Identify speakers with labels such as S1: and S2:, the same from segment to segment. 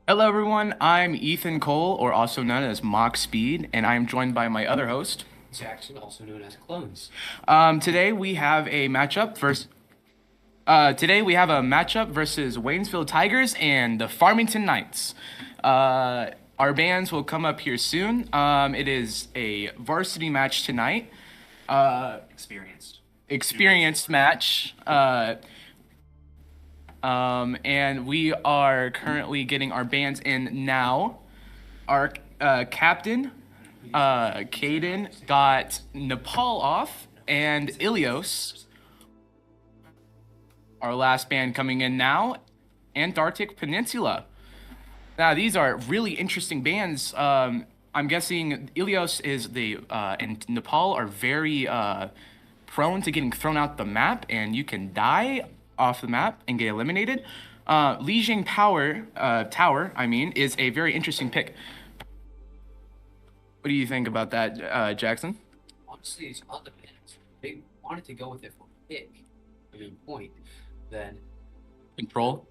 S1: Hello, everyone. I'm Ethan Cole, or also known as Mock Speed, and I'm joined by my other host.
S2: Jackson, also known as Clones.
S1: Today we have a matchup versus. Versus Waynesville Tigers and the Farmington Knights. Our bands will come up here soon. It is a varsity match tonight. Experienced match. And we are currently getting our bands in now. Our captain, Caden, got Nepal off, and Ilios. Our last band coming in now, Antarctic Peninsula. Now, these are really interesting bands. I'm guessing Ilios and Nepal are very prone to getting thrown out the map, and you can die off the map and get eliminated. Lijiang Tower, is a very interesting pick. What do you think about that, Jackson?
S2: Honestly, it's all depends. They wanted to go with it for pick, point, then
S1: Control?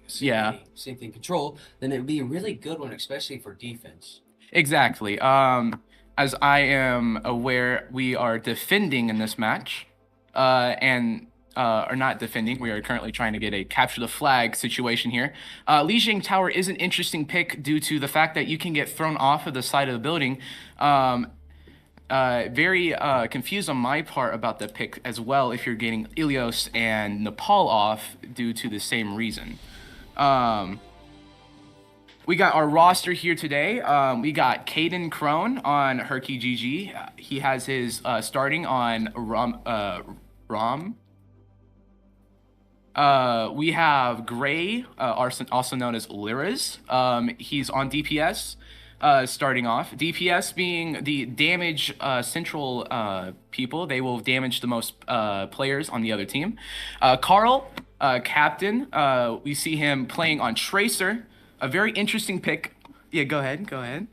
S1: Yeah.
S2: Same thing, control, then it would be a really good one, especially for defense.
S1: Exactly. As I am aware, we are defending in this match, and are not defending. We are currently trying to get a capture the flag situation here. Lijiang Tower is an interesting pick due to the fact that you can get thrown off of the side of the building. Very confused on my part about the pick as well if you're getting Ilios and Nepal off due to the same reason. We got our roster here today. We got Caden Crone on Herky GG. He has his starting on Rom. We have Gray, also known as Liraz. He's on DPS, starting off. DPS being the damage central people. They will damage the most players on the other team. Carl, captain. We see him playing on Tracer. A very interesting pick. Yeah, go ahead.
S2: And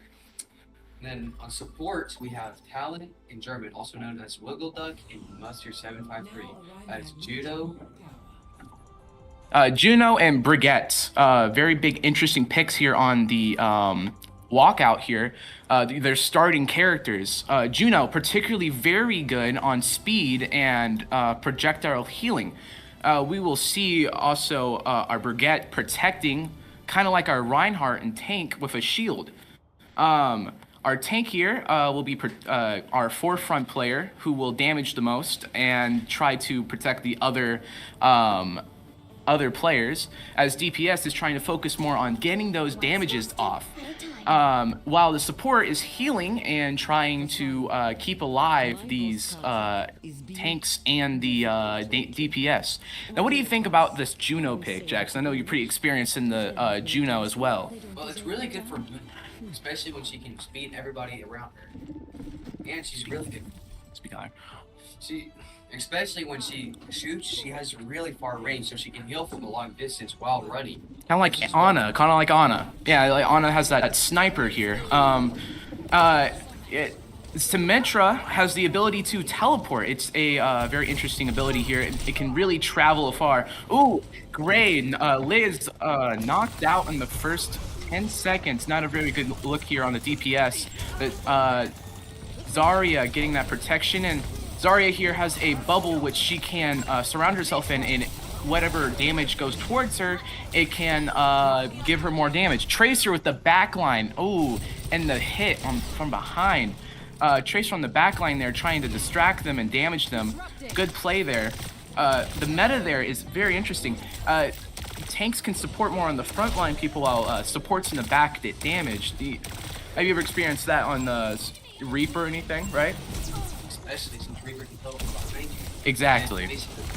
S2: then on support, we have Talon in German, also known as Wiggleduck in Mustard 753. That's Judo.
S1: Juno and Brigitte, very big, interesting picks here on the walkout here. They're starting characters. Juno, particularly very good on speed and projectile healing. We will see also our Brigitte protecting, kind of like our Reinhardt and tank with a shield. Our tank here will be our forefront player who will damage the most and try to protect the other players, as DPS is trying to focus more on getting those damages off, while the support is healing and trying to keep alive these tanks and the DPS. Now, what do you think about this Juno pick, Jackson? I know you're pretty experienced in the Juno as well.
S2: Well, it's really good for Juno, especially when she can speed everybody around her, and she's really good.
S1: Speak on.
S2: Especially when she shoots, she has really far range, so she can heal from a long distance while running.
S1: Kind of like Ana. Yeah, like Ana has that sniper here. Symmetra has the ability to teleport. It's a very interesting ability here. It can really travel afar. Ooh, great. Liz knocked out in the first 10 seconds. Not a very good look here on the DPS. But Zarya getting that protection, and Zarya here has a bubble which she can surround herself in, and whatever damage goes towards her, it can give her more damage. Tracer with the backline. Oh, and the hit from behind. Tracer on the backline there trying to distract them and damage them. Good play there. The meta there is very interesting. Tanks can support more on the front line people, while supports in the back get damaged. Have you ever experienced that on the Reaper or anything, right?
S2: Especially since Reaper can teleport behind you.
S1: Exactly.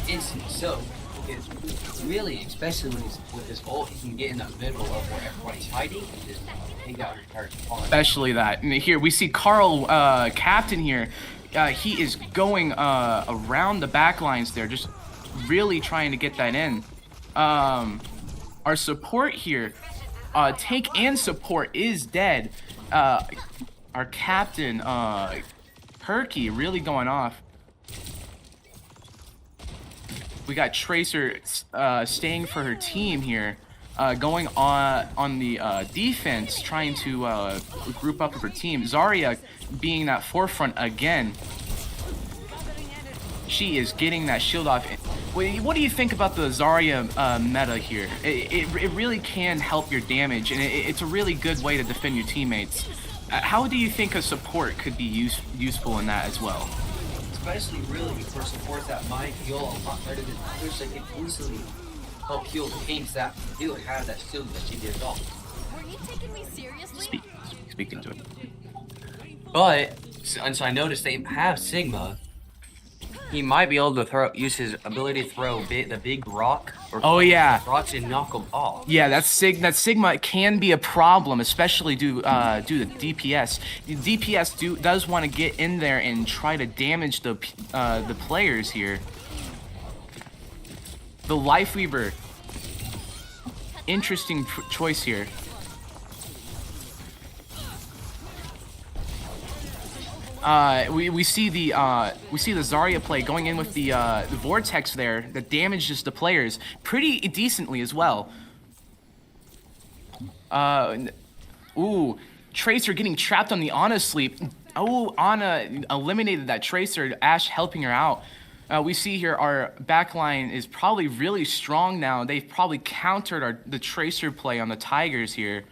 S2: Instant. So it's really, especially with his ult, he can get in the middle of where everybody's hiding and just take out your entire squad.
S1: Especially that. And here we see Carl, captain here. He is going around the back lines there, just really trying to get that in. Our support here, tank and support is dead. Our captain, Herky, really going off. We got Tracer staying for her team here. Going on the defense, trying to group up with her team. Zarya being that forefront again. She is getting that shield off. What do you think about the Zarya meta here? It really can help your damage, and it's a really good way to defend your teammates. How do you think a support could be useful in that as well?
S2: Especially really for supports that might heal a lot better than others that can easily help heal the tanks that do have that shield that she gives off.
S3: Were you taking me seriously?
S1: Speaking to it.
S2: But and so I noticed they have Sigma. He might be able to use his ability to throw the big rock. Or
S1: Oh yeah.
S2: Rocks and knock them off.
S1: Yeah, that Sigma can be a problem, especially due to DPS. The DPS does want to get in there and try to damage the players here. The Lifeweaver, interesting choice here. We see the Zarya play going in with the Vortex there that damages the players pretty decently as well. Ooh, Tracer getting trapped on the Ana sleep. Oh, Ana eliminated that Tracer. Ashe helping her out. We see here our backline is probably really strong now. They've probably countered the Tracer play on the Tigers here.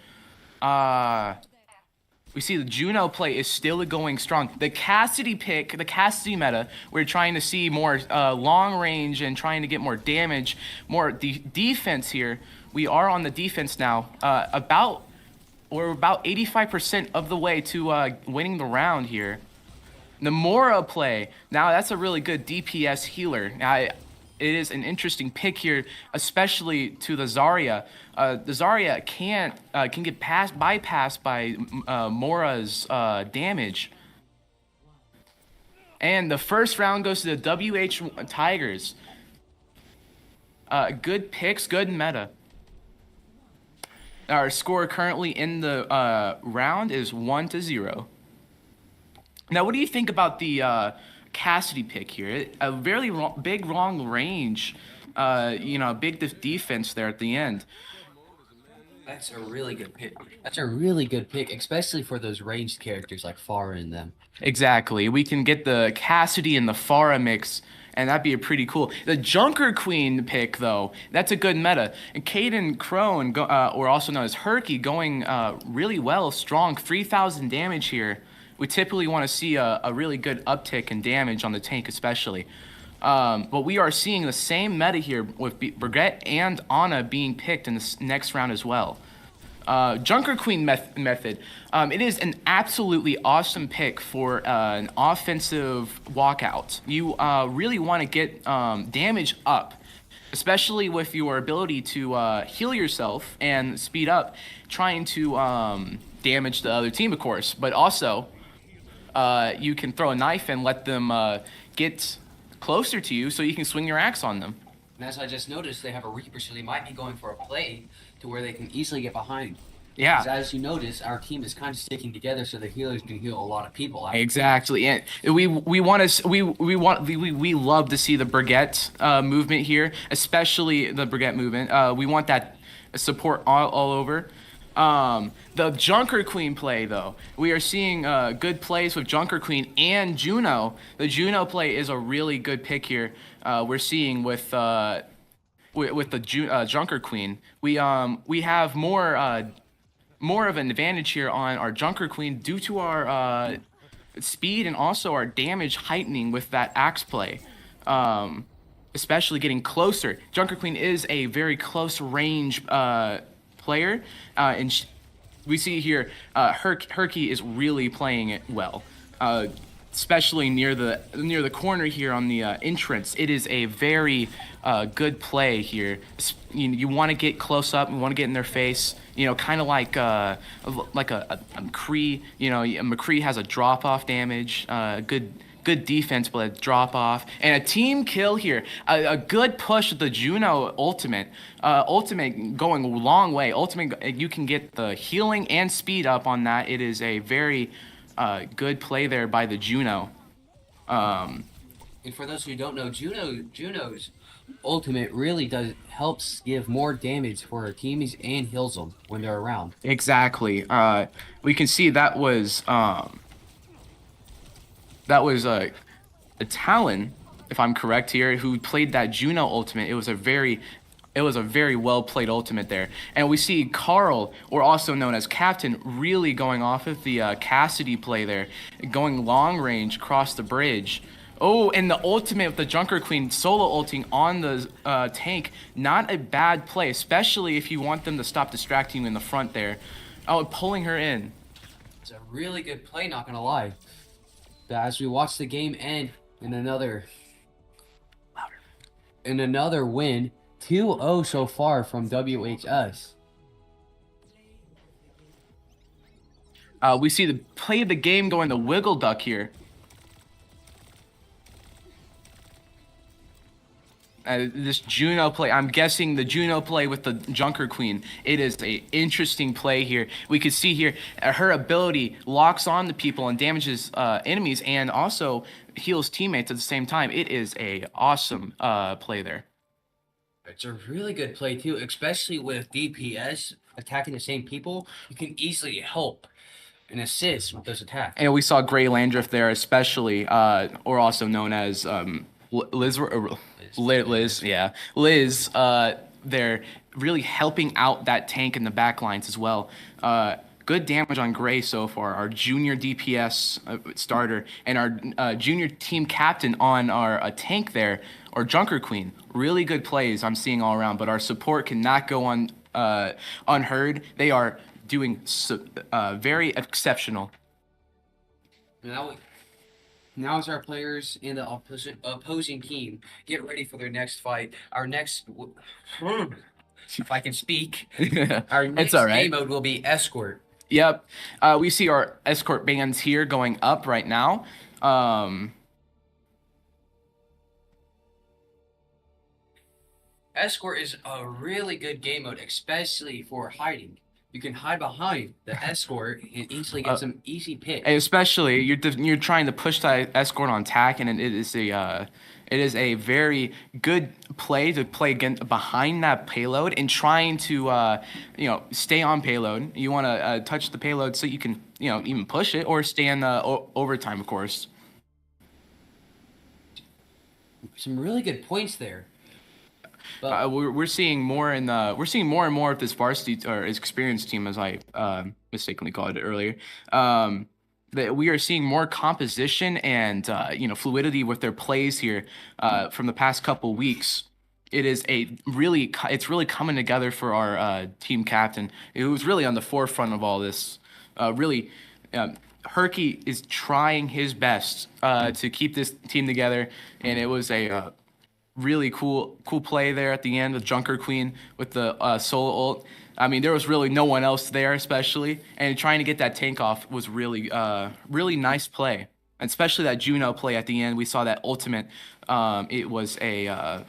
S1: We see the Juno play is still going strong. The Cassidy pick, the Cassidy meta, we're trying to see more long range and trying to get more damage, more defense here. We are on the defense now. We're about 85% of the way to winning the round here. The Mora play, now that's a really good DPS healer. Now, it is an interesting pick here, especially to the Zarya. The Zarya can get bypassed by Mora's damage. And the first round goes to the WH Tigers. Good picks, good meta. Our score currently in the round is 1-0. Now, what do you think about the Cassidy pick here? A very big long range, big defense there at the end.
S2: That's a really good pick. That's a really good pick, especially for those ranged characters like Pharah and them.
S1: Exactly. We can get the Cassidy and the Pharah mix, and that'd be pretty cool. The Junker Queen pick, though, that's a good meta. And Caden Crone, or also known as Herky, going really well, strong, 3,000 damage here. We typically want to see a really good uptick in damage on the tank especially. But we are seeing the same meta here with Brigitte and Ana being picked in this next round as well. Junker Queen method. It is an absolutely awesome pick for an offensive walkout. You really want to get damage up, especially with your ability to heal yourself and speed up, trying to damage the other team, of course, but also you can throw a knife and let them get closer to you so you can swing your axe on them.
S2: And as I just noticed, they have a Reaper, so they might be going for a play to where they can easily get behind.
S1: Yeah.
S2: Because as you notice, our team is kind of sticking together so the healers can heal a lot of people.
S1: Exactly, and we love to see the Brigitte movement here, especially the Brigitte movement. We want that support all over. The Junker Queen play, though, we are seeing good plays with Junker Queen and Juno. The Juno play is a really good pick here. We're seeing with the Junker Queen, we have more of an advantage here on our Junker Queen due to our speed and also our damage heightening with that axe play. Especially getting closer. Junker Queen is a very close range player, and we see here Herky is really playing it well, especially near the corner here on the entrance. It is a very good play here. You want to get close up, you want to get in their face, kind of like a McCree. McCree has a drop off damage, good defense, but a drop off. And a team kill here. A good push with the Juno ultimate. Ultimate going a long way. Ultimate, you can get the healing and speed up on that. It is a very good play there by the Juno.
S2: And for those who don't know, Juno's ultimate really helps give more damage for our teammates and heals them when they're around.
S1: Exactly. We can see that was a Talon, if I'm correct here, who played that Juno ultimate. It was a very well played ultimate there. And we see Carl, or also known as Captain, really going off of the Cassidy play there, going long range across the bridge. Oh, and the ultimate with the Junker Queen solo ulting on the tank. Not a bad play, especially if you want them to stop distracting you in the front there. Oh, pulling her in.
S2: It's a really good play, not gonna lie. But as we watch the game end in another win, 2-0 so far from WHS.
S1: We see the play of the game going to Wiggleduck here. This Juno play, I'm guessing the Juno play with the Junker Queen. It is a interesting play here. We could see here her ability locks on the people and damages enemies and also heals teammates at the same time. It is a awesome play there.
S2: It's a really good play too, especially with DPS attacking the same people. You can easily help and assist with those attacks.
S1: And we saw Grey Landrift there, especially, or also known as Liz, yeah. Liz, they're really helping out that tank in the back lines as well. Good damage on Grey so far, our junior DPS starter, and our junior team captain on our tank there, or Junker Queen. Really good plays I'm seeing all around, but our support cannot go unheard. They are doing very exceptional.
S2: Now as our players in the opposing team get ready for their next fight, if I can speak, our next
S1: It's all right.
S2: game mode will be Escort.
S1: Yep. We see our escort bands here going up right now.
S2: Escort is a really good game mode, especially for hiding. You can hide behind the escort and easily get some easy picks.
S1: And especially you're trying to push that escort on tack, and it is a very good play to play again behind that payload and trying to stay on payload. You want to touch the payload so you can even push it or stay in overtime, of course.
S2: Some really good points there.
S1: We're seeing more and more of this varsity or experienced team, as I mistakenly called it earlier. That we are seeing more composition and fluidity with their plays here from the past couple weeks. It's really coming together for our team captain, who's really on the forefront of all this. Herky is trying his best to keep this team together, and it was a really cool play there at the end with Junker Queen with the solo ult. I mean, there was really no one else there, especially, and trying to get that tank off was really nice play, and especially that Juno play at the end. We saw that ultimate. It was a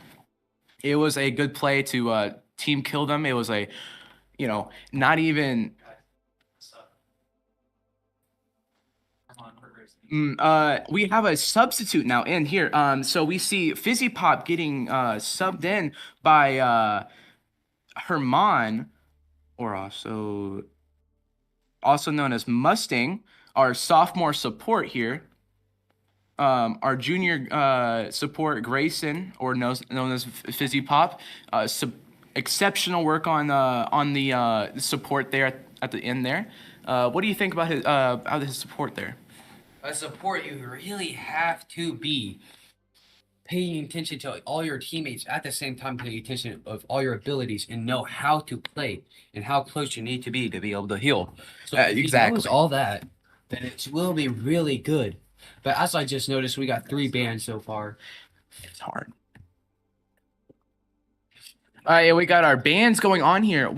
S1: good play to team kill them. It was not even. We have a substitute now in here. So we see Fizzy Pop getting subbed in by Herman, or also known as Mustang, our sophomore support here. Our junior support Grayson, or known as Fizzy Pop, exceptional work on the support there at the end there. What do you think about his support there?
S2: A support, you really have to be paying attention to all your teammates at the same time, paying attention of all your abilities and know how to play and how close you need to be able to heal. So if
S1: exactly.
S2: he knows all that, then it will be really good. But as I just noticed, we got 3 bans so far.
S1: It's hard. Yeah, we got our bans going on here.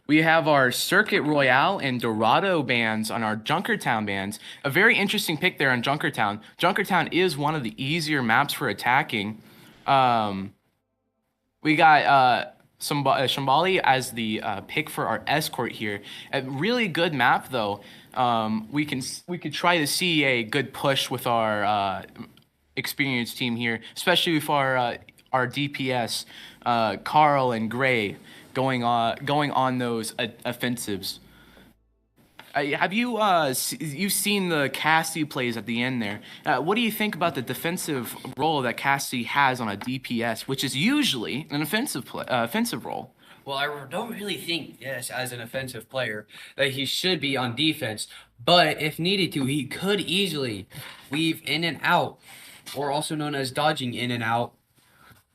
S1: We have our Circuit Royale and Dorado bands on our Junkertown bands. A very interesting pick there on Junkertown. Junkertown is one of the easier maps for attacking. We got Shambali as the pick for our escort here. A really good map though. We could try to see a good push with our experienced team here, especially if our our DPS, Carl and Gray, going on those offensives. Have you you've seen the Cassie plays at the end there? What do you think about the defensive role that Cassie has on a DPS, which is usually an offensive role?
S2: Well, I don't really think, yes, as an offensive player, that he should be on defense. But if needed to, he could easily weave in and out, or also known as dodging in and out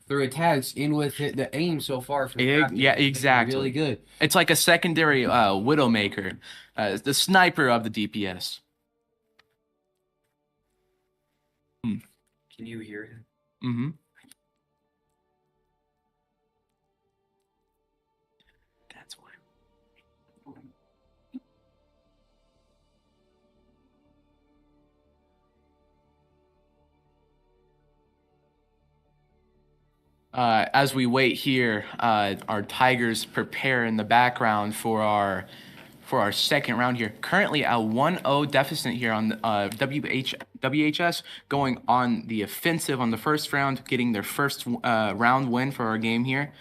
S2: through attacks in with the aim so far from
S1: Yeah, exactly.
S2: really good.
S1: It's like a secondary Widowmaker, the sniper of the DPS.
S2: Can you hear him?
S1: Mm-hmm. That's why. As we wait here, our Tigers prepare in the background for our second round here. Currently a 1-0 deficit here on WHS, going on the offensive on the first round, getting their first round win for our game here.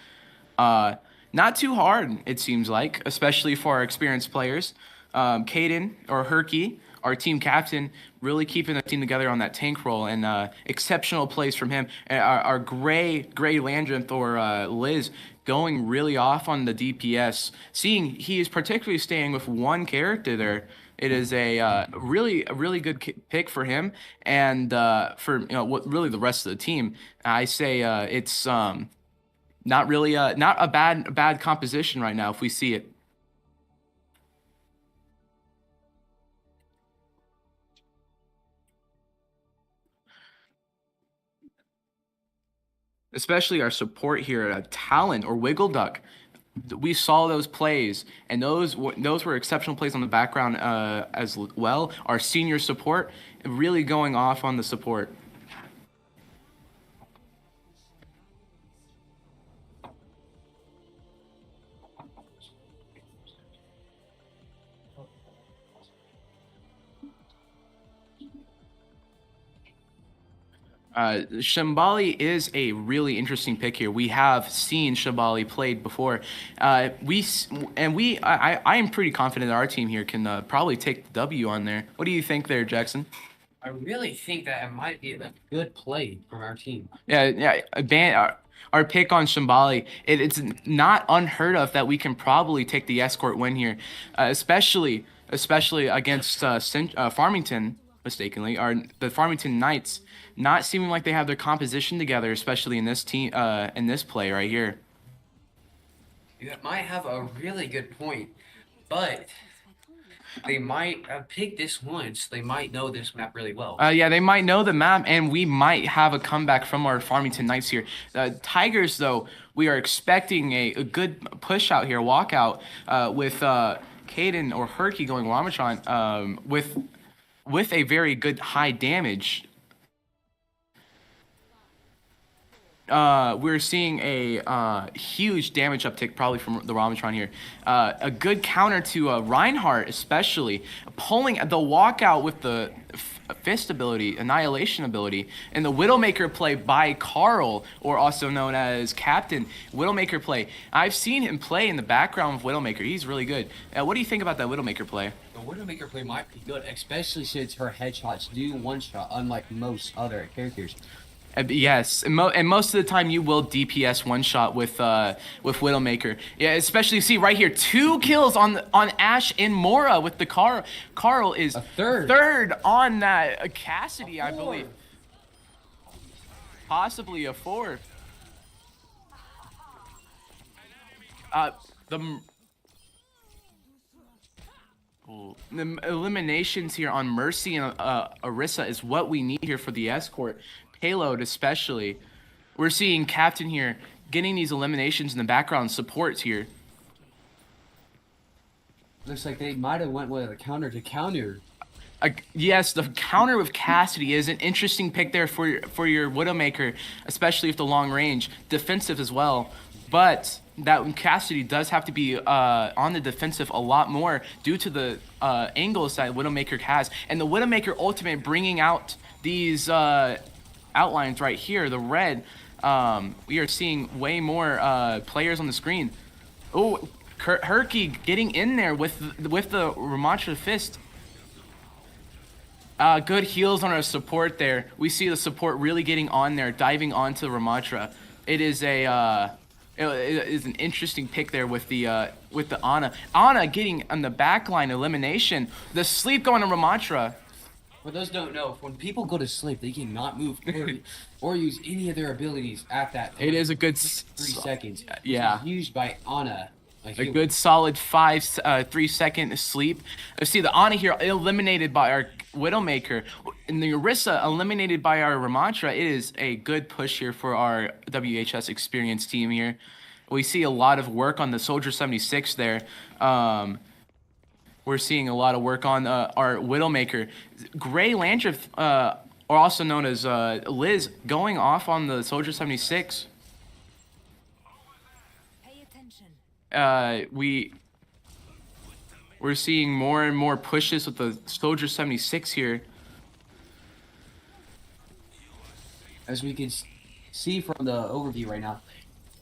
S1: Not too hard, it seems like, especially for our experienced players. Caden or Herky, our team captain, really keeping the team together on that tank role, and exceptional plays from him. Our Gray Landreth or Liz going really off on the DPS. Seeing he is particularly staying with one character there. It is a really good pick for him, and for really the rest of the team. I say it's not really not a bad composition right now if we see it. Especially our support here at Talent or Wiggleduck. We saw those plays, and those were exceptional plays on the background as well. Our senior support really going off on the support. Shambali is a really interesting pick here. We have seen Shambali played before. I am pretty confident that our team here can probably take the W on there. What do you think there, Jackson?
S2: I really think that it might be a good play from our team.
S1: Yeah. Our pick on Shambali, it's not unheard of that we can probably take the escort win here, especially against Farmington. Mistakenly, the Farmington Knights not seeming like they have their composition together, especially in this team, in this play right here.
S2: You might have a really good point, but they might have picked this once. They might know this map really well.
S1: Yeah, they might know the map, and we might have a comeback from our Farmington Knights here. Tigers, though, we are expecting a good push out here, walkout with Caden or Herky going Ramatron with a very good high damage. We're seeing a huge damage uptick probably from the Ramatron here. A good counter to Reinhardt, especially pulling the walkout with the fist ability, annihilation ability, and the Widowmaker play by Carl, or also known as Captain. Widowmaker play. I've seen him play in the background of Widowmaker. He's really good. What do you think about that Widowmaker play?
S2: The Widowmaker play might be good, especially since her headshots do one shot, unlike most other characters.
S1: Yes, and most of the time you will DPS one shot with Widowmaker. Yeah, especially see right here, 2 kills on Ash and Mora with the Carl is
S2: a third
S1: on that Cassidy, I believe. Possibly a 4th. The eliminations here on Mercy and Arissa is what we need here for the escort. Payload especially. We're seeing Captain here getting these eliminations in the background supports here.
S2: Looks like they might have went with a counter to counter.
S1: Yes, the counter with Cassidy is an interesting pick there for your Widowmaker, especially with the long range. Defensive as well. But that Cassidy does have to be on the defensive a lot more due to the angles that Widowmaker has. And the Widowmaker ultimate bringing out these outlines right here, the red, We are seeing way more players on the screen. Oh, Herky getting in there with the Ramantra fist. Good heals on our support there. We see the support really getting on there, diving onto Ramantra. It is it is an interesting pick there with the Ana. Ana getting on the backline elimination. The sleep going to Ramantra.
S2: For those who don't know, when people go to sleep, they cannot move or use any of their abilities at that time.
S1: It is a good
S2: 3 seconds.
S1: Yeah.
S2: Used by Ana.
S1: A good solid 3-second sleep. See the Ana here eliminated by our Widowmaker, and the Orisa eliminated by our Ramantra. It is a good push here for our WHS experienced team here. We see a lot of work on the Soldier 76 there. We're seeing a lot of work on our Widowmaker. Gray Landriff, or also known as Liz, going off on the Soldier 76. We're seeing more and more pushes with the Soldier 76 here.
S2: As we can see from the overview right now,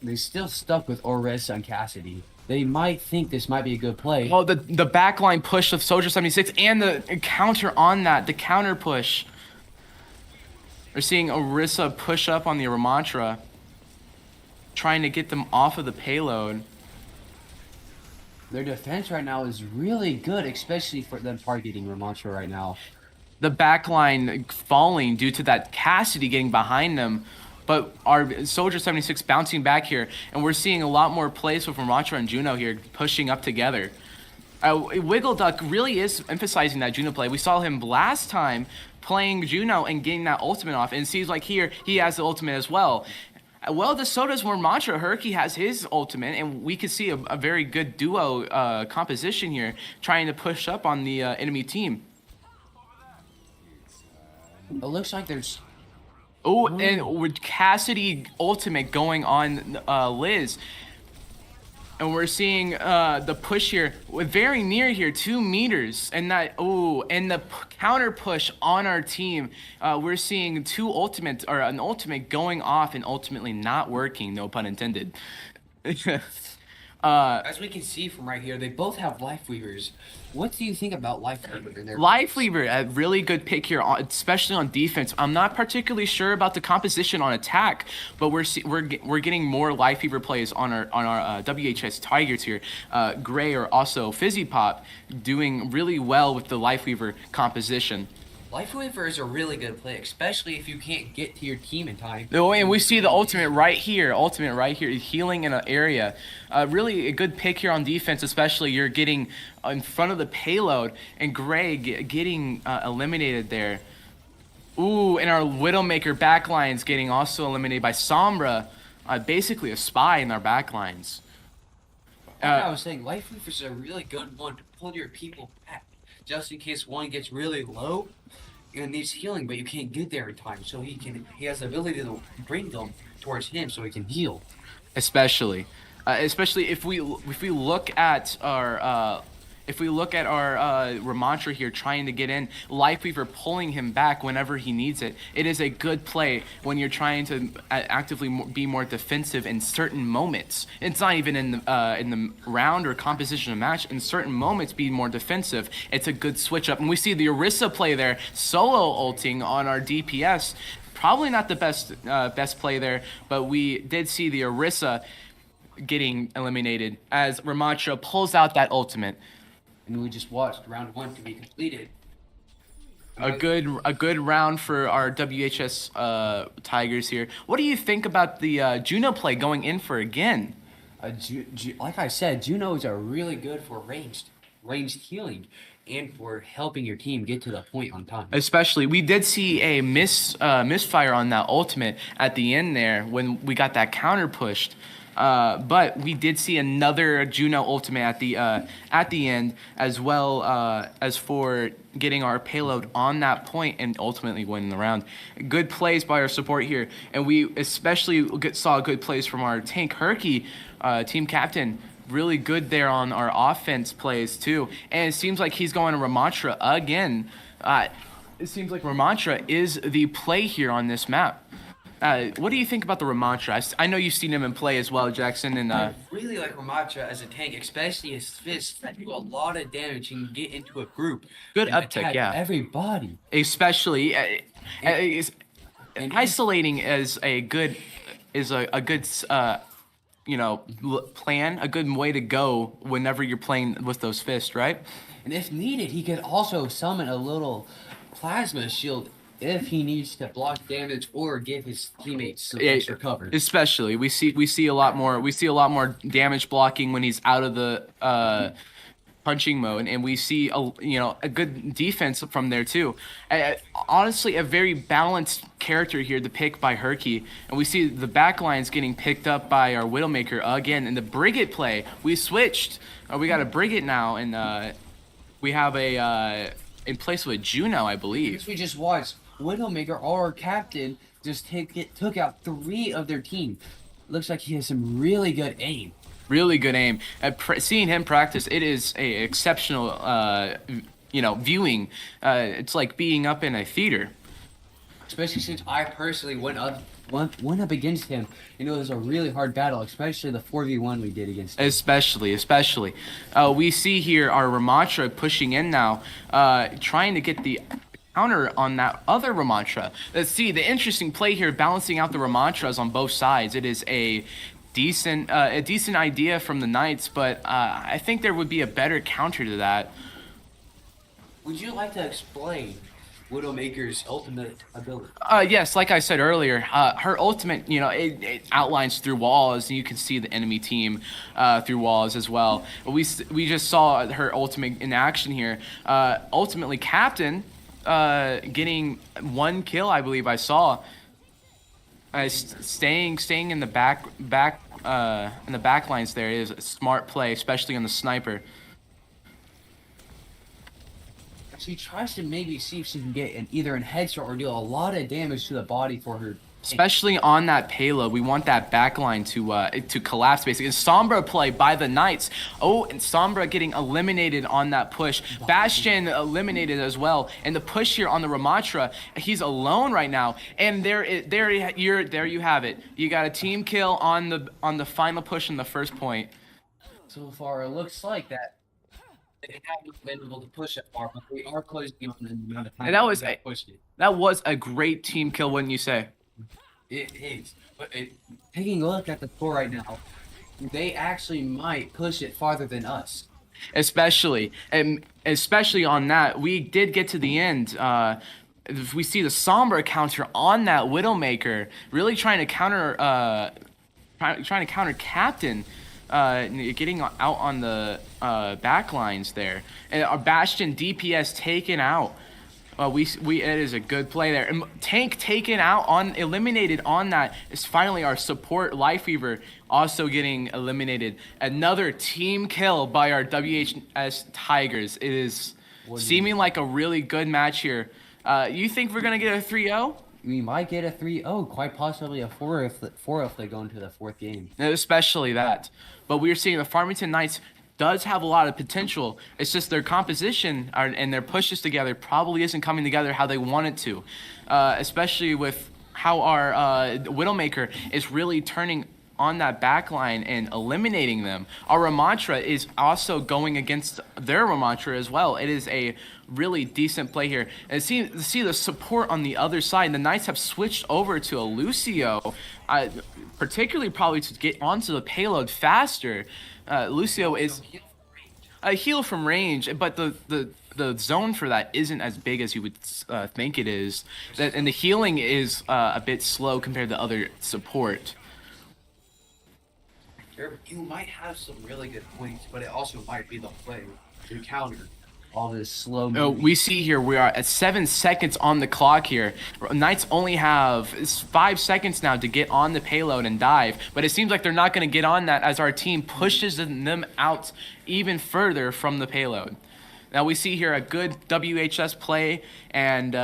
S2: they're still stuck with Orisa and Cassidy. They might think this might be a good play.
S1: Well, the backline push of Soldier 76 and the counter on that, the counter push. We're seeing Orisa push up on the Ramantra, trying to get them off of the payload.
S2: Their defense right now is really good, especially for them targeting Ramantra right now.
S1: The backline falling due to that Cassidy getting behind them, but our Soldier 76 bouncing back here, and we're seeing a lot more plays with Ramantra and Juno here pushing up together. Wiggleduck really is emphasizing that Juno play. We saw him last time playing Juno and getting that ultimate off, and it seems like here he has the ultimate as well. Well, the so does Ramantra. Herky has his ultimate, and we can see a very good duo composition here, trying to push up on the enemy team.
S2: It looks like there's...
S1: Oh, and with Cassidy ultimate going on Liz. And we're seeing the push here, very near here, 2 meters, and that and the counter push on our team. We're seeing an ultimate going off and ultimately not working. No pun intended.
S2: As we can see from right here, they both have Life Weavers. What do you think about Life Weaver in their
S1: Life Weaver, a really good pick here, especially on defense. I'm not particularly sure about the composition on attack, but we're getting more Life Weaver plays on our WHS Tigers here. Gray or also Fizzy Pop doing really well with the Life Weaver composition.
S2: Life Weaver is a really good play, especially if you can't get to your team in time.
S1: Oh, and we see the ultimate right here, healing in an area. Really a good pick here on defense, especially you're getting in front of the payload, and Gray getting eliminated there. Ooh, and our Widowmaker backlines getting also eliminated by Sombra, basically a spy in our backlines.
S2: Like I was saying, Life Weaver is a really good one to pull your people back, just in case one gets really low and needs healing, but you can't get there in time. So he has the ability to bring them towards him so he can heal.
S1: Especially if we look at our Ramantra here trying to get in, Life Weaver pulling him back whenever he needs it. It is a good play when you're trying to actively be more defensive in certain moments. It's not even in the round or composition of match. In certain moments, be more defensive. It's a good switch up, and we see the Orisa play there, solo ulting on our DPS. Probably not the best play there, but we did see the Orisa getting eliminated as Ramantra pulls out that ultimate.
S2: And we just watched round 1 to be completed.
S1: A good round for our WHS Tigers here. What do you think about the Juno play going in for again?
S2: Like I said, Junos are really good for ranged healing and for helping your team get to the point on time.
S1: Especially, we did see a misfire on that ultimate at the end there when we got that counter pushed. But we did see another Juno ultimate at the end, as well as for getting our payload on that point and ultimately winning the round. Good plays by our support here, and we especially saw good plays from our tank Herky, team captain. Really good there on our offense plays too, and it seems like he's going to Ramantra again. It seems like Ramantra is the play here on this map. What do you think about the Ramantra? I know you've seen him in play as well, Jackson. And
S2: I really like Ramatra as a tank, especially his fists that do a lot of damage and can get into a group.
S1: Good
S2: and
S1: uptick,
S2: attack
S1: yeah.
S2: everybody.
S1: Especially
S2: And
S1: isolating as a good plan, a good way to go whenever you're playing with those fists, right?
S2: And if needed, he could also summon a little plasma shield if he needs to block damage or give his teammates some extra cover.
S1: Especially, we see a lot more damage blocking when he's out of the punching mode, and we see a good defense from there too. Honestly, a very balanced character here to pick by Herky, and we see the back lines getting picked up by our Widowmaker again. In the Brigade play, we switched. We got a Brigade now, and we have a in place of a Juno, I believe.
S2: As we just watched, Widowmaker, our captain, just took out 3 of their team. Looks like he has some really good aim.
S1: Really good aim. Seeing him practice, it is a exceptional, viewing. It's like being up in a theater.
S2: Especially since I personally went up against him. It was a really hard battle, especially the 4v1 we did against him.
S1: Especially. We see here our Ramantra pushing in now, trying to get the counter on that other Ramantra. Let's see, the interesting play here, balancing out the Ramantras on both sides. It is a decent idea from the Knights, but I think there would be a better counter to that.
S2: Would you like to explain Widowmaker's ultimate ability?
S1: Yes, like I said earlier, her ultimate, it outlines through walls, and you can see the enemy team through walls as well. We just saw her ultimate in action here. Ultimately, Captain getting 1 kill, I believe I saw. Staying in the back lines there is a smart play, especially on the sniper.
S2: She tries to maybe see if she can get either an headshot or deal a lot of damage to the body for her.
S1: Especially on that payload, we want that backline to collapse basically. And Sombra play by the Knights. Oh, and Sombra getting eliminated on that push. Bastion eliminated as well. And the push here on the Ramantra, he's alone right now. And there you have it. You got a team kill on the final push in the first point.
S2: So far, it looks like that they haven't been able to push it far, but they are closing on the amount of time.
S1: And that was a great team kill, wouldn't you say?
S2: It is. But taking a look at the score right now, they actually might push it farther than us.
S1: Especially on that, we did get to the end. We see the Sombra counter on that Widowmaker, really trying to counter Captain, getting out on the back lines there, and our Bastion DPS taken out. It is a good play there. And Tank taken out eliminated on that is finally our support Lifeweaver also getting eliminated. Another team kill by our WHS Tigers. It is seeming like a really good match here. You think we're gonna get a 3-0?
S2: We might get a 3-0, quite possibly a 4 if they go into the 4th game.
S1: Especially that. But we're seeing the Farmington Knights does have a lot of potential. It's just their composition and their pushes together probably isn't coming together how they want it to, especially with how our Widowmaker is really turning on that back line and eliminating them. Our Ramantra is also going against their Ramantra as well. It is a really decent play here. And see the support on the other side. The Knights have switched over to a Lucio, particularly probably to get onto the payload faster. Lucio is a heal from range, but the zone for that isn't as big as you would think it is. And the healing is a bit slow compared to other support.
S2: You might have some really good points, but it also might be the play to counter all this slow moving.
S1: We see here we are at 7 seconds on the clock here. Knights only have 5 seconds now to get on the payload and dive, but it seems like they're not going to get on that as our team pushes them out even further from the payload. Now we see here a good WHS play, and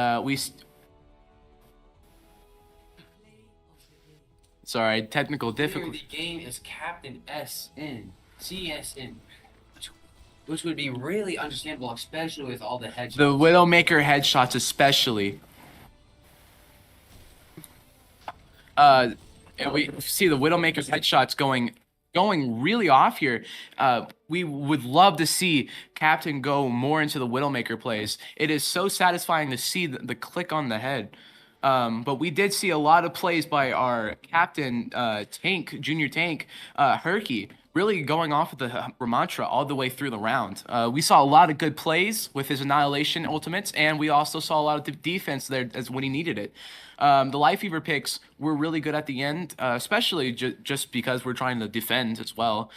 S1: Sorry, technical difficulty.
S2: The game is Captain SN, CSN, which would be really understandable, especially with all the headshots.
S1: The Widowmaker headshots especially. And we see the Widowmaker's headshots going really off here. We would love to see Captain go more into the Widowmaker plays. It is so satisfying to see the click on the head. But we did see a lot of plays by our captain, junior tank, Herky, really going off with the Ramantra all the way through the round. We saw a lot of good plays with his Annihilation ultimates, and we also saw a lot of the defense there as when he needed it. The Life Fever picks were really good at the end, especially just because we're trying to defend as well.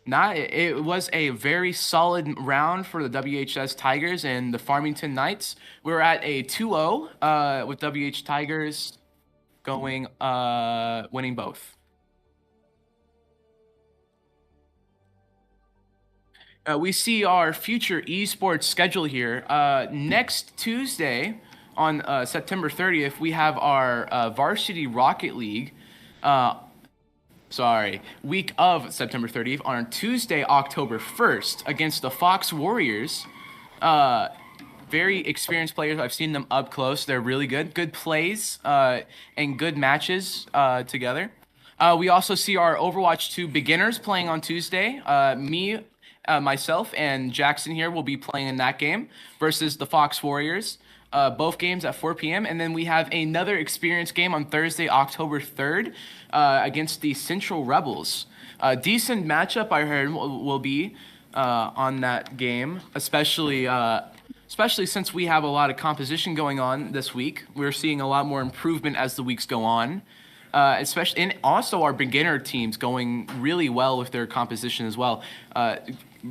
S1: It was a very solid round for the WHS Tigers and the Farmington Knights. We're at a 2-0 with WH Tigers going winning both. We see our future esports schedule here. Next Tuesday on September 30th, we have our Varsity Rocket League. Week of September 30th on Tuesday, October 1st against the Fox Warriors. Very experienced players. I've seen them up close. They're really good. Good plays and good matches together. We also see our Overwatch 2 beginners playing on Tuesday. Myself, and Jackson here will be playing in that game versus the Fox Warriors. Both games at 4 p.m. And then we have another experience game on Thursday, October 3rd, against the Central Rebels. A decent matchup, I heard, will be on that game, especially since we have a lot of composition going on this week. We're seeing a lot more improvement as the weeks go on. Especially, and also our beginner teams going really well with their composition as well,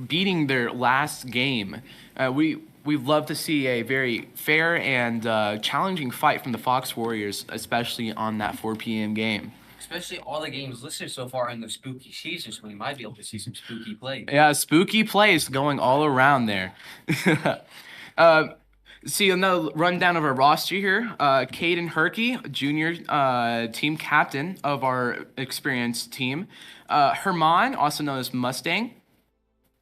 S1: beating their last game. We'd love to see a very fair and challenging fight from the Fox Warriors, especially on that 4 p.m. game.
S2: Especially all the games listed so far in the spooky season, so we might be able to see some spooky plays.
S1: Yeah, spooky plays going all around there. See another rundown of our roster here. Caden Herky, junior team captain of our experienced team. Herman, also known as Mustang.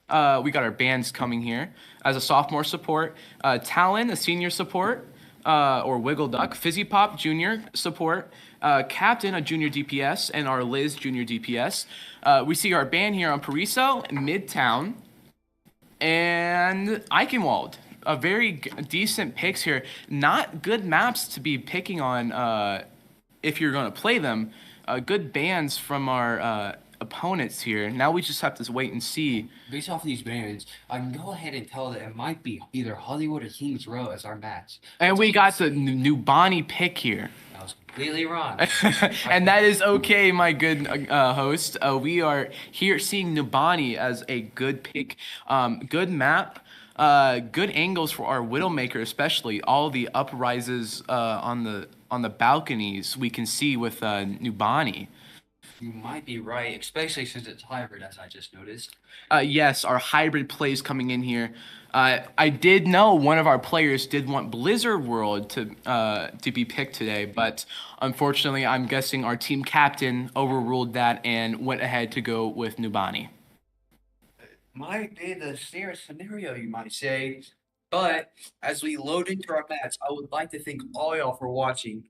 S1: We got our bands coming here as a sophomore support. Talon, a senior support, or Wiggleduck. Fizzy Pop, junior support. Captain, a junior DPS, and our Liz, junior DPS. We see our band here on Pariso, Midtown, and Eichenwald. A very decent picks here. Not good maps to be picking on if you're going to play them. Good bans from our opponents here. Now we just have to wait and see.
S2: Based off of these bans, I can go ahead and tell that it might be either Hollywood or Kings Row as our match.
S1: And we got the new Bonnie pick here.
S2: I was completely wrong.
S1: And that is okay, my good host. We are here seeing Nubani as a good pick. Good map. Good angles for our Widowmaker, especially all the uprises on the balconies we can see with Nubani.
S2: You might be right, especially since it's hybrid, as I just noticed.
S1: Yes, our hybrid plays coming in here. I did know one of our players did want Blizzard World to be picked today, but unfortunately, I'm guessing our team captain overruled that and went ahead to go with Nubani.
S2: Might be the scenario, you might say. But as we load into our match, I would like to thank all y'all for watching.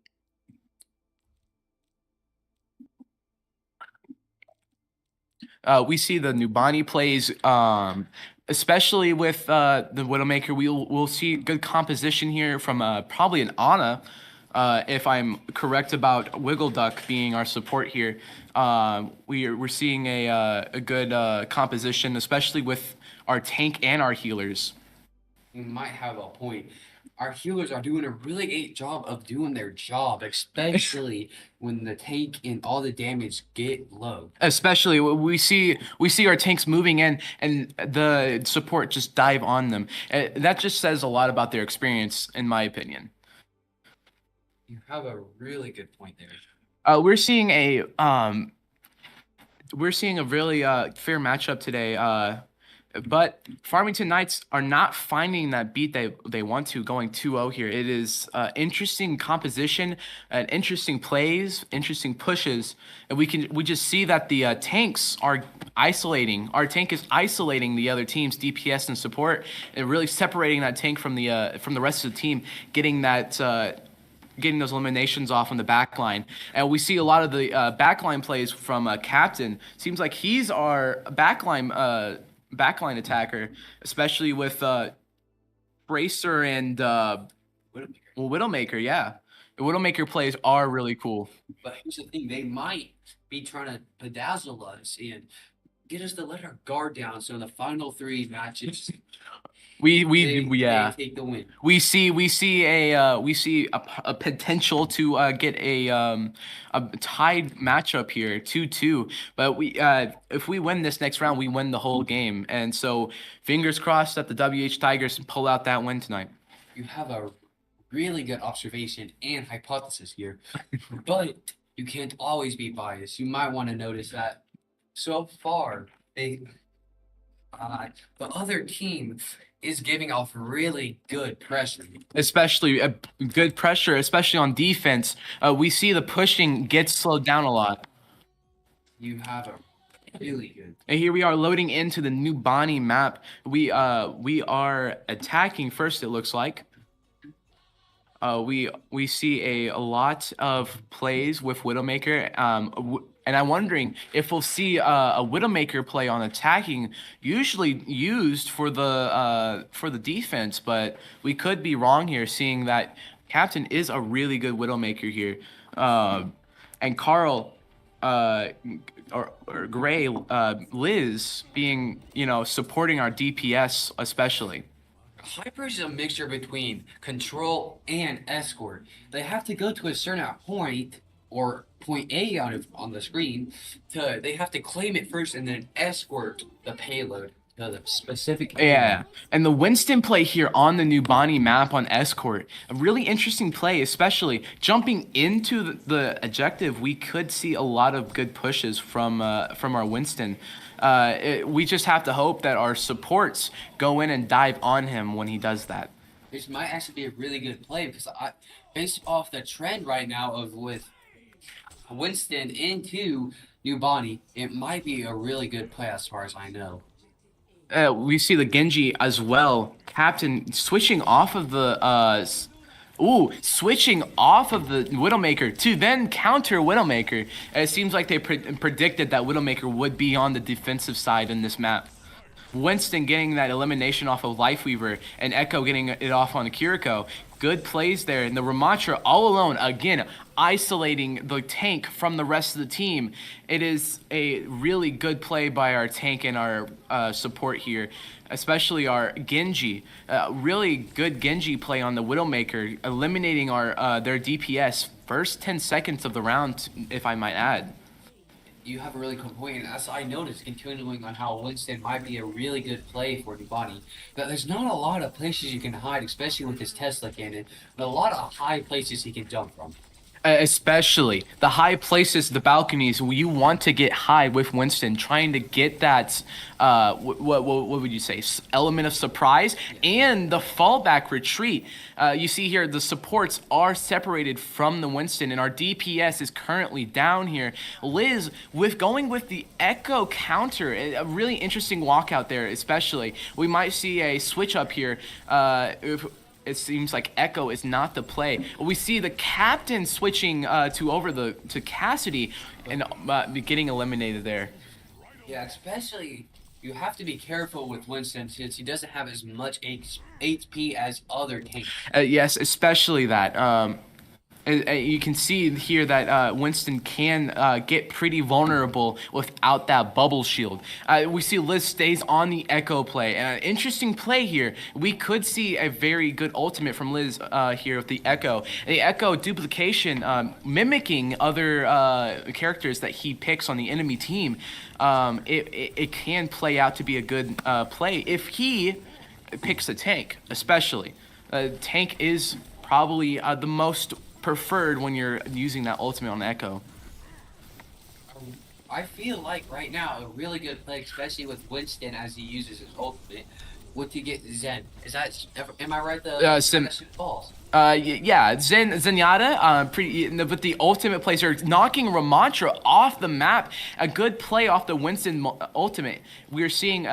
S1: We see the Nubani plays, especially with the Widowmaker. We'll see good composition here from probably an Ana. If I'm correct about Wiggleduck being our support here, we're seeing a good composition, especially with our tank and our healers.
S2: You might have a point. Our healers are doing a really great job of doing their job, especially when the tank and all the damage get low.
S1: Especially we see our tanks moving in and the support just dive on them. That just says a lot about their experience, in my opinion.
S2: You have a really good point there.
S1: We're seeing a really fair matchup today. But Farmington Knights are not finding that beat they want to, going 2-0 here. It is interesting composition, and interesting plays, interesting pushes, and we just see that the tanks are isolating. Our tank is isolating the other team's DPS and support, and really separating that tank from the rest of the team, getting that getting those eliminations off on the back line. And we see a lot of the backline plays from Captain. Seems like he's our backline attacker, especially with Bracer and Widowmaker. Yeah, the Widowmaker plays are really cool.
S2: But here's the thing: they might be trying to bedazzle us and get us to let our guard down. So in the final 3 matches,
S1: We
S2: they take the win.
S1: we see a potential to get a tied matchup here, 2-2. But if we win this next round, we win the whole game. And so fingers crossed that the WH Tigers pull out that win tonight.
S2: You have a really good observation and hypothesis here, but you can't always be biased. You might want to notice that so far the other team is giving off really good pressure.
S1: Especially good pressure, especially on defense. We see the pushing gets slowed down a lot.
S2: You have a really good.
S1: And here we are loading into the new Bonnie map. We are attacking first, it looks like. We see a lot of plays with Widowmaker. And I'm wondering if we'll see a Widowmaker play on attacking, usually used for the defense, but we could be wrong here, seeing that Captain is a really good Widowmaker here. And Carl or Gray, Liz being, supporting our DPS especially.
S2: Hyper is a mixture between control and escort. They have to go to a certain point or point A on the screen. They have to claim it first and then escort the payload to the specific area.
S1: Yeah, and the Winston play here on the new Bonnie map on escort, a really interesting play, especially jumping into the objective. We could see a lot of good pushes from our Winston. We just have to hope that our supports go in and dive on him when he does that.
S2: This might actually be a really good play because based off the trend right now with Winston into New Bonnie, it might be a really good play as far as I know.
S1: We see the Genji as well. Captain switching off of the Widowmaker to then counter Widowmaker. It seems like they predicted that Widowmaker would be on the defensive side in this map. Winston getting that elimination off of Lifeweaver and Echo getting it off on Kiriko. Good plays there. And the Ramatra all alone, again, isolating the tank from the rest of the team. It is a really good play by our tank and our support here, especially our Genji. Really good Genji play on the Widowmaker, eliminating their DPS first 10 seconds of the round, if I might add.
S2: You have a really good point, and as I noticed, continuing on how Winston might be a really good play for Nubani, that there's not a lot of places you can hide, especially with his Tesla cannon, but a lot of high places he can jump from.
S1: Especially the high places, the balconies. You want to get high with Winston, trying to get that what would you say, element of surprise and the fallback retreat. You see here the supports are separated from the Winston, and our DPS is currently down here. Liz going with the Echo counter, a really interesting walkout there. Especially we might see a switch up here. If it seems like Echo is not the play. We see the Captain switching to Cassidy and getting eliminated there.
S2: Yeah, especially you have to be careful with Winston since he doesn't have as much HP as other tanks.
S1: Yes, especially that. You can see here that Winston can get pretty vulnerable without that bubble shield. We see Liz stays on the Echo play. Interesting play here. We could see a very good ultimate from Liz here with the Echo. The Echo duplication, mimicking other characters that he picks on the enemy team. It can play out to be a good play if he picks a tank, especially. Tank is probably the most preferred when you're using that ultimate on Echo.
S2: I feel like right now a really good play, especially with Winston as he uses his ultimate, would to get Zen. Am I right? False.
S1: Yeah, Zenyatta, but the ultimate plays are knocking Ramatra off the map. A good play off the Winston ultimate. We're seeing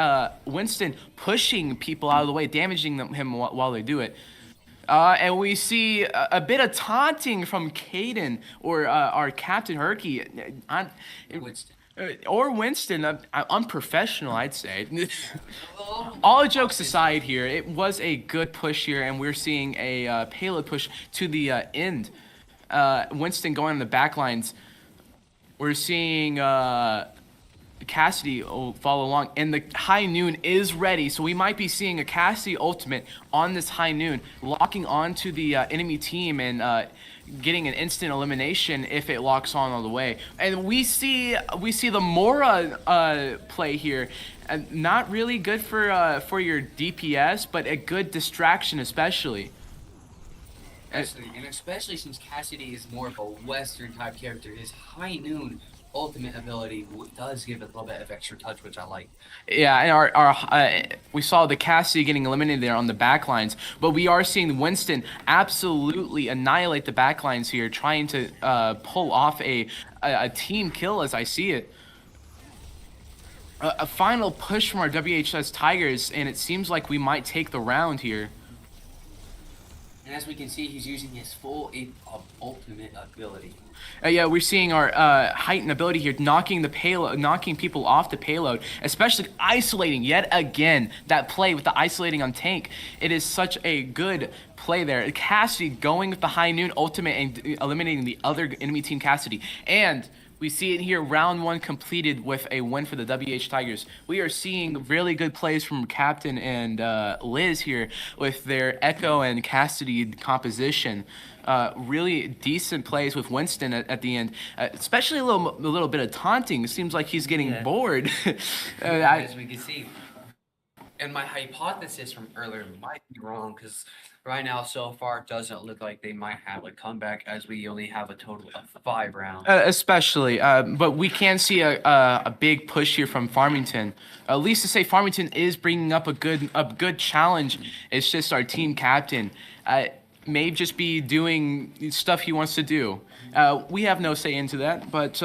S1: Winston pushing people out of the way, damaging him while they do it. And we see a bit of taunting from Caden or our Captain Herky.
S2: Winston.
S1: Or Winston, unprofessional, I'd say. All jokes aside here, it was a good push here, and we're seeing a payload push to the end. Winston going on the back lines. We're seeing Cassidy follow along, and the high noon is ready, so we might be seeing a Cassidy ultimate on this high noon, locking onto the enemy team and getting an instant elimination if it locks on all the way. And we see the Mora play here, and not really good for your DPS, but a good distraction especially.
S2: And especially since Cassidy is more of a Western type character, his high noon ultimate ability does give it a little bit of extra touch, which I like.
S1: Yeah, and our we saw the Cassidy getting eliminated there on the backlines, but we are seeing Winston absolutely annihilate the backlines here, trying to pull off a team kill as I see it. A final push from our WHS Tigers, and it seems like we might take the round here.
S2: And as we can see, he's using his full ultimate ability.
S1: Yeah, we're seeing our heightened ability here, knocking people off the payload, especially isolating yet again. That play with the isolating on tank, it is such a good play there. Cassidy going with the high noon ultimate and eliminating the other enemy team Cassidy, and we see it here, round one completed with a win for the WH Tigers. We are seeing really good plays from Captain and Liz here with their Echo and Cassidy composition. Really decent plays with Winston at the end, especially a little bit of taunting. It seems like he's getting bored.
S2: As we can see. And my hypothesis from earlier might be wrong, because right now, so far, it doesn't look like they might have a comeback, as we only have a total of 5 rounds.
S1: Especially, but we can see a big push here from Farmington. At least to say Farmington is bringing up a good challenge. It's just our team captain may just be doing stuff he wants to do. We have no say into that, but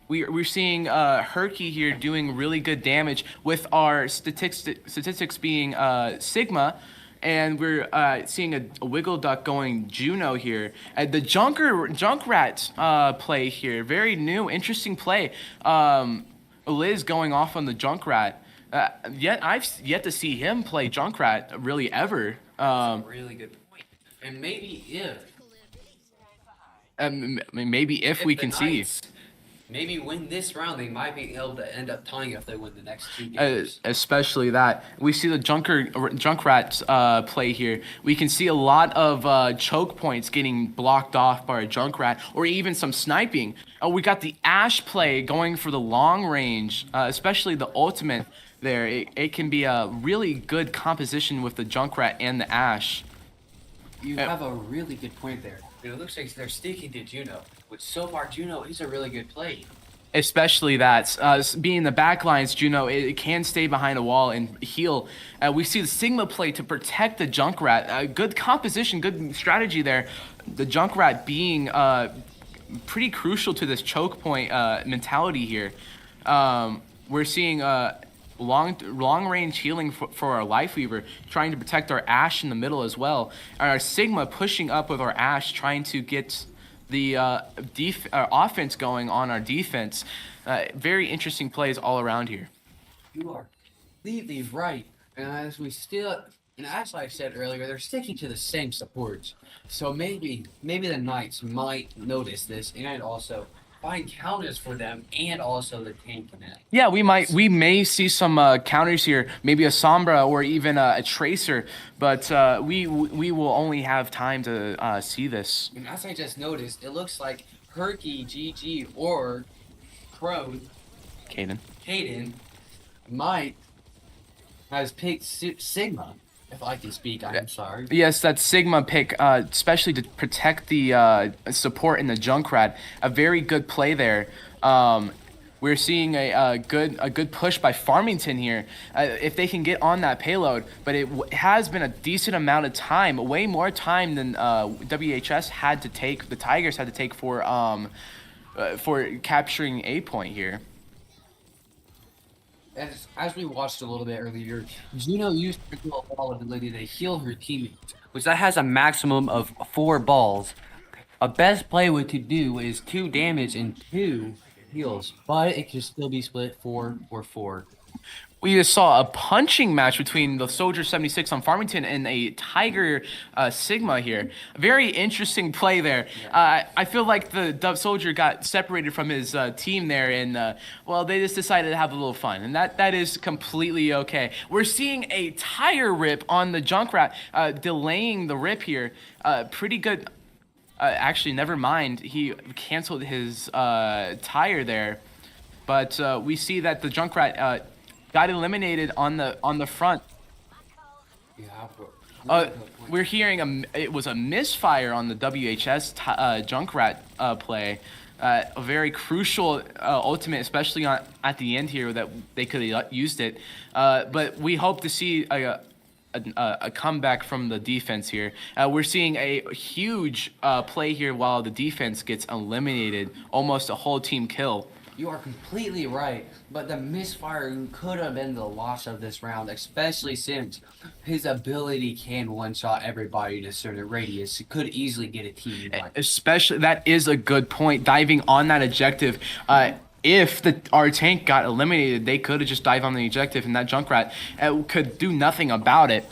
S1: we're seeing Herky here doing really good damage with our statistics being Sigma. And we're seeing a Wiggleduck going Juno here. The Junkrat play here, very new, interesting play. Liz going off on the Junkrat. Yet I've yet to see him play Junkrat really ever.
S2: That's a really good point. And maybe if
S1: we can see.
S2: Maybe win this round, they might be able to end up tying if they win the next 2 games.
S1: Especially that. We see the Junkrat play here. We can see a lot of choke points getting blocked off by a Junkrat, or even some sniping. We got the Ash play going for the long range, especially the ultimate there. It can be a really good composition with the Junkrat and the Ash.
S2: You have a really good point there. It looks like they're sticking to Juno, which so far Juno is a really good play.
S1: Especially that, being the backlines, Juno, it can stay behind a wall and heal. We see the Sigma play to protect the Junkrat. Good composition, good strategy there. The Junkrat being pretty crucial to this choke point mentality here. We're seeing long range healing for our Lifeweaver, trying to protect our Ash in the middle as well. Our Sigma pushing up with our Ash, trying to get the offense going on our defense. Very interesting plays all around here.
S2: You are completely right. And as I said earlier, they're sticking to the same supports. So maybe the Knights might notice this and also find counters for them, and also the tank connect.
S1: Yeah, we may see some counters here, maybe a Sombra or even a Tracer, but we will only have time to see this.
S2: And as I just noticed, it looks like Herky, GG, or Crone, Caden might has picked Sigma. If I can speak, I'm sorry.
S1: Yes, that Sigma pick, especially to protect the support in the Junkrat. A very good play there. We're seeing a good push by Farmington here. If they can get on that payload, but it has been a decent amount of time, way more time than WHS had to take. The Tigers had to take for capturing A point here.
S2: as we watched a little bit earlier, Juno used her dual ball ability to heal her teammates, which that has a maximum of 4 balls. A best play what to do is 2 damage and 2 heals, but it can still be split 4 or 4.
S1: We just saw a punching match between the Soldier 76 on Farmington and a Tiger Sigma here. Very interesting play there. I feel like the Dove Soldier got separated from his team there, and well, they just decided to have a little fun, and that is completely okay. We're seeing a tire rip on the Junkrat, delaying the rip here. Pretty good. Actually, never mind. He canceled his tire there, but we see that the Junkrat got eliminated on the front.
S2: Yeah,
S1: We're hearing it was a misfire on the WHS Junkrat play. A very crucial ultimate, especially at the end here, that they could have used it. But we hope to see a comeback from the defense here. We're seeing a huge play here while the defense gets eliminated, almost a whole team kill.
S2: you are completely right, but the misfire could have been the loss of this round, especially since his ability can one-shot everybody in a certain radius. It could easily get a team.
S1: Especially, that is a good point. Diving on that objective, if our tank got eliminated, they could have just dived on the objective, and that Junkrat could do nothing about it.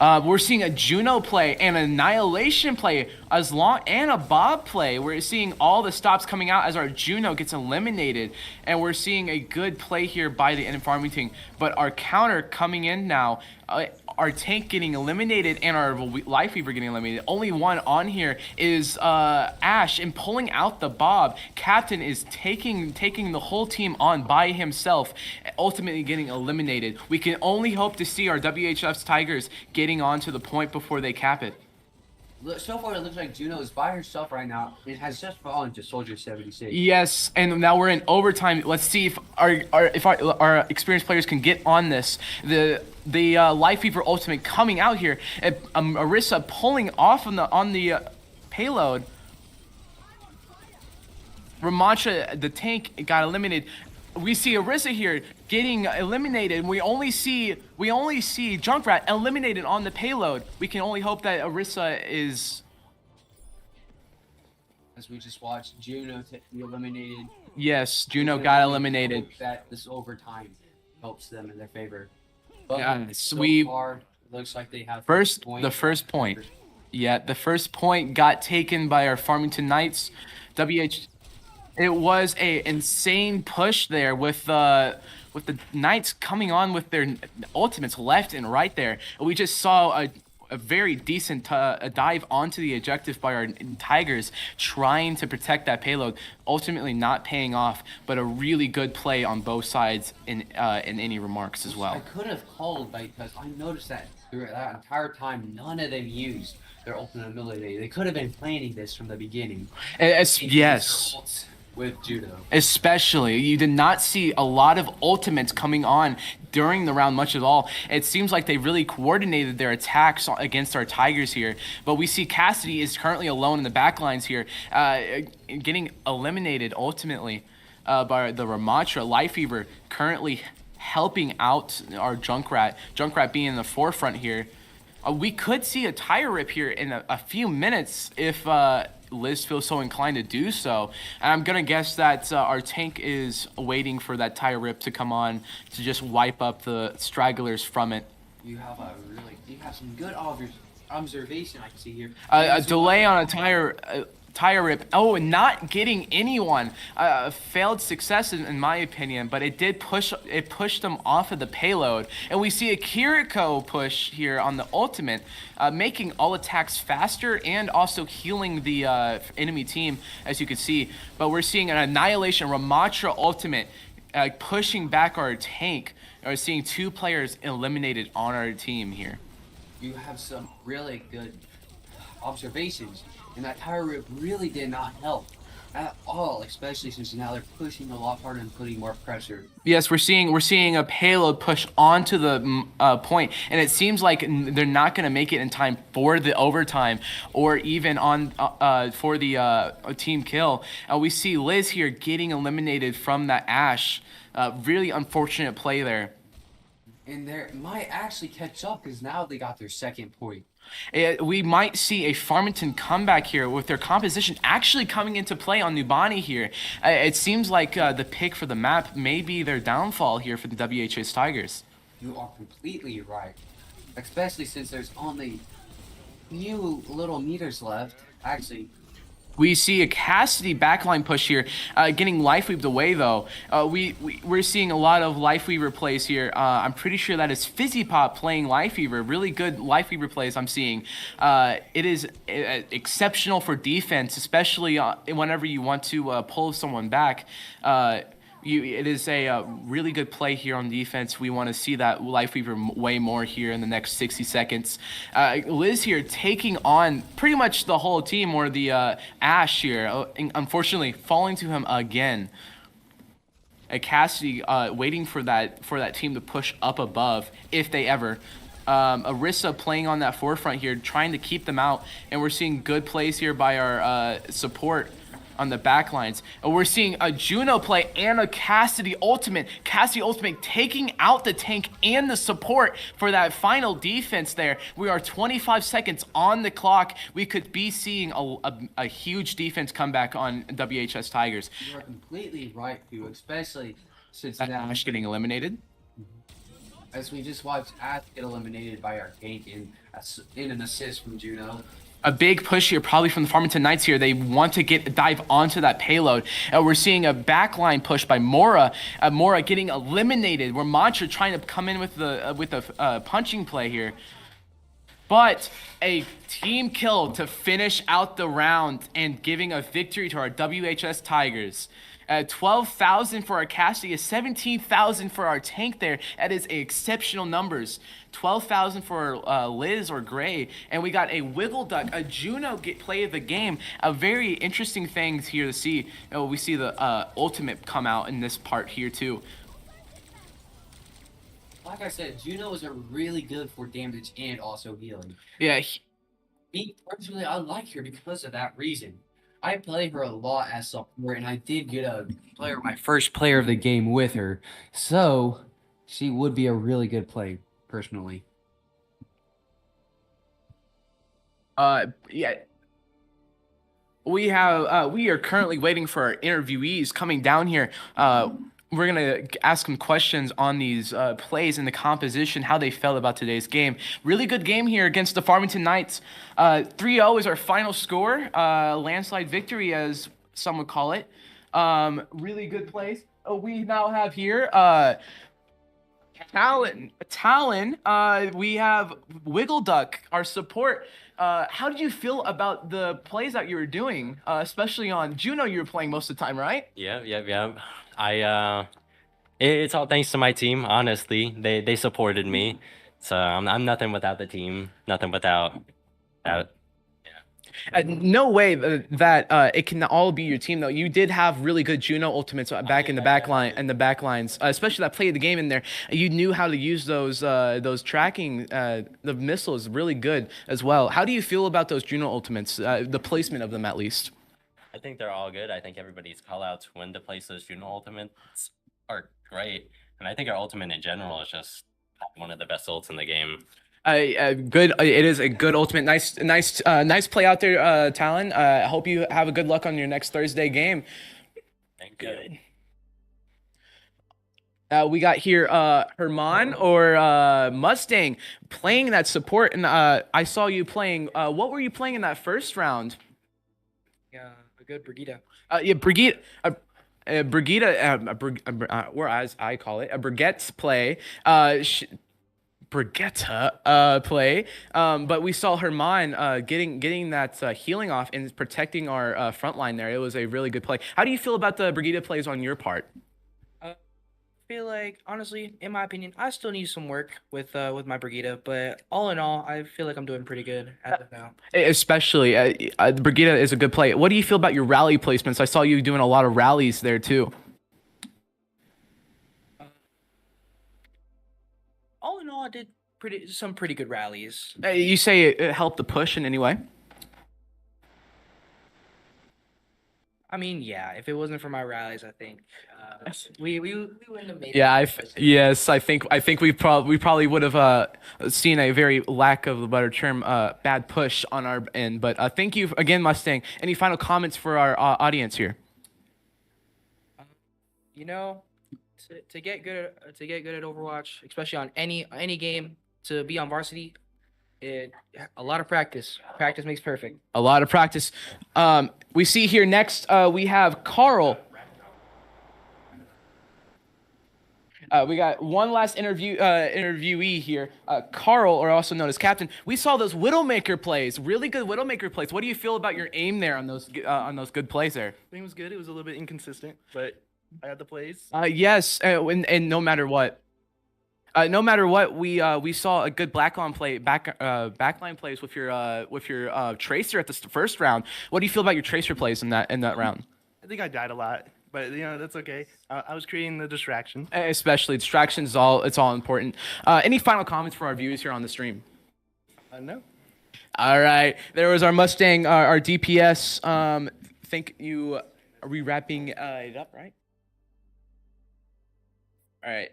S1: We're seeing a Juno play and an Annihilation play and a Bob play. We're seeing all the stops coming out as our Juno gets eliminated, and we're seeing a good play here by the end of Farmington. But our counter coming in now, our tank getting eliminated and our Life Weaver getting eliminated. Only one on here is Ash, and pulling out the Bob. Captain is taking the whole team on by himself, ultimately getting eliminated. We can only hope to see our WHS Tigers getting on to the point before they cap it.
S2: So far, it looks like Juno is by herself right now. It has just fallen to Soldier 76.
S1: Yes, and now we're in overtime. Let's see if our experienced players can get on this. The Life Weaver ultimate coming out here. Arissa pulling off on the payload. Ramantra, the tank, got eliminated. We see Arissa here getting eliminated. We only see Junkrat eliminated on the payload. We can only hope that Arissa is.
S2: As we just watched Juno be eliminated.
S1: Yes, Juno got eliminated.
S2: That this overtime helps them in their favor. But
S1: so
S2: far, it looks like they have
S1: the first point. Yeah, the first point got taken by our Farmington Knights. It was a insane push there with the Knights coming on with their ultimates left and right there. We just saw a very decent dive onto the objective by our Tigers, trying to protect that payload, ultimately not paying off, but a really good play on both sides in any remarks as well.
S2: I could have called because I noticed that through that entire time, none of them used their ultimate ability. They could have been planning this from the beginning.
S1: Yes.
S2: With Judo.
S1: Especially, you did not see a lot of ultimates coming on during the round much at all. It seems like they really coordinated their attacks against our Tigers here. But we see Cassidy is currently alone in the backlines here, getting eliminated ultimately by the Ramatra. Life Weaver currently helping out our Junkrat. Junkrat being in the forefront here. We could see a tire rip here in a few minutes if Liz feels so inclined to do so. And I'm going to guess that our tank is waiting for that tire rip to come on to just wipe up the stragglers from it.
S2: You have some good observation I can see here.
S1: A delay on a tire rip. Oh, not getting anyone. Failed success in my opinion, but it pushed them off of the payload. And we see a Kiriko push here on the ultimate, making all attacks faster and also healing the enemy team, as you can see. But we're seeing an Annihilation Ramatra ultimate pushing back our tank. We're seeing 2 players eliminated on our team here.
S2: You have some really good observations. And that tire rip really did not help at all, especially since now they're pushing a lot harder and putting more pressure.
S1: Yes, we're seeing a payload push onto the point, and it seems like they're not going to make it in time for the overtime or even on for the team kill. We see Liz here getting eliminated from that Ash. Really unfortunate play there.
S2: And they might actually catch up because now they got their second point.
S1: We might see a Farmington comeback here with their composition actually coming into play on Nubani here. It seems like the pick for the map may be their downfall here for the WHS Tigers.
S2: You are completely right. Especially since there's only few little meters left. Actually,
S1: We see a Cassidy backline push here, getting life weaved away though. We're seeing a lot of life weaver plays here. I'm pretty sure that is Fizzy Pop playing life weaver. Really good life weaver plays I'm seeing. It is exceptional for defense, especially whenever you want to pull someone back. It is a really good play here on defense. We want to see that life weaver way more here in the next 60 seconds. Liz here taking on pretty much the whole team, or the Ash here, unfortunately falling to him again. Cassidy waiting for that team to push up above if they ever. Arissa playing on that forefront here, trying to keep them out, and we're seeing good plays here by our support on the back lines. And we're seeing a Juno play and a Cassidy ultimate. Cassidy ultimate taking out the tank and the support for that final defense there. We are 25 seconds on the clock. We could be seeing a huge defense comeback on WHS Tigers.
S2: you are completely right, Hugh, especially since now,
S1: Ash getting eliminated.
S2: as we just watched Ash get eliminated by our tank in an assist from Juno.
S1: A big push here, probably from the Farmington Knights here. They want to dive onto that payload. We're seeing a backline push by Mora. Mora getting eliminated. We're Mantra trying to come in with the punching play here. But a team kill to finish out the round and giving a victory to our WHS Tigers. 12,000 for our Cassidy, 17,000 for our tank there. That is exceptional numbers. 12,000 for Liz or Gray. And we got a Wiggleduck, a Juno play of the game. A very interesting thing here to see. We see the ultimate come out in this part here too.
S2: Like I said, Juno is a really good for damage and also healing.
S1: Yeah.
S2: Me personally, I like her because of that reason. I play her a lot as support, and I did get my first player of the game with her, so she would be a really good play, personally.
S1: Yeah. We are currently waiting for our interviewees coming down here. We're going to ask them questions on these plays and the composition, how they felt about today's game. Really good game here against the Farmington Knights. 3-0 is our final score. Landslide victory, as some would call it. Really good plays. We now have here Talon. We have Wiggleduck, our support. How did you feel about the plays that you were doing, especially on Juno? You were playing most of the time, right?
S4: Yeah. It's all thanks to my team. Honestly, they supported me, so I'm nothing without the team. Nothing without that.
S1: No way that it can all be your team though. You did have really good Juno ultimates back in the back line and the back lines, especially that play of the game in there. You knew how to use those tracking the missiles really good as well. How do you feel about those Juno ultimates? The placement of them at least.
S4: I think they're all good. I think everybody's callouts when to place those Juno ultimates are great, and I think our ultimate in general is just one of the best ults in the game.
S1: Good. It is a good ultimate. Nice play out there, Talon. I hope you have a good luck on your next Thursday game.
S4: Thank you.
S1: We got here Herman or Mustang playing that support, and I saw you playing. What were you playing in that first round?
S5: Yeah, a good Brigida.
S1: Brigida. Brigida, or as I call it, a Brigette's play. Brigitta play, but we saw Herman getting that healing off and protecting our front line there. It was a really good play. How do you feel about the Brigida plays on your part?
S5: I feel like, honestly, in my opinion, I still need some work with my Brigida, but all in all, I feel like I'm doing pretty good as of now.
S1: Especially, Brigida is a good play. What do you feel about your rally placements? I saw you doing a lot of rallies there too.
S5: All in all, I did some pretty good rallies.
S1: You say it helped the push in any way?
S5: I mean, yeah, if it wasn't for my rallies, I think we wouldn't have made it.
S1: Yeah,
S5: Yes.
S1: I think we probably would have seen a very lack of a better term bad push on our end. But thank you again, Mustang. Any final comments for our audience here?
S5: You know, to get good at Overwatch, especially on any game, to be on varsity, a lot of practice. Practice makes perfect.
S1: A lot of practice. We see here next we have Carl. We got one last interviewee here, Carl, or also known as Captain. We saw those Widowmaker plays, really good Widowmaker plays. What do you feel about your aim there on those good plays there?
S6: I think it was good. It was a little bit inconsistent, but I had the plays.
S1: Yes, and no matter what, we saw a good backline plays with your tracer at the first round. What do you feel about your tracer plays in that round?
S6: I think I died a lot, but that's okay. I was creating the distraction.
S1: Especially distractions, it's all important. Any final comments for our viewers here on the stream?
S6: No.
S1: All right, there was our Mustang, our DPS. Thank you. Are we wrapping it up, right? All right.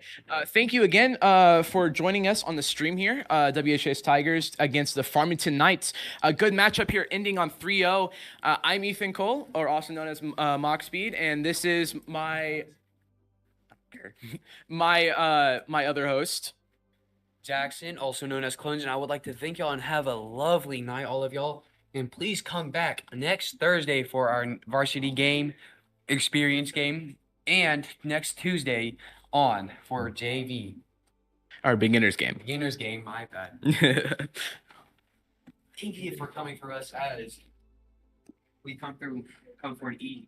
S1: Thank you again for joining us on the stream here. WHS Tigers against the Farmington Knights. A good matchup here, ending on 3-0. I'm Ethan Cole, or also known as Mock Speed, and this is my my other host,
S2: Jackson, also known as Clones, and I would like to thank y'all and have a lovely night, all of y'all. And please come back next Thursday for our varsity game, experience game, and next Tuesday on for JV.
S1: our beginners game.
S2: Beginners game, my bad. Thank you for coming for us as we come for an E.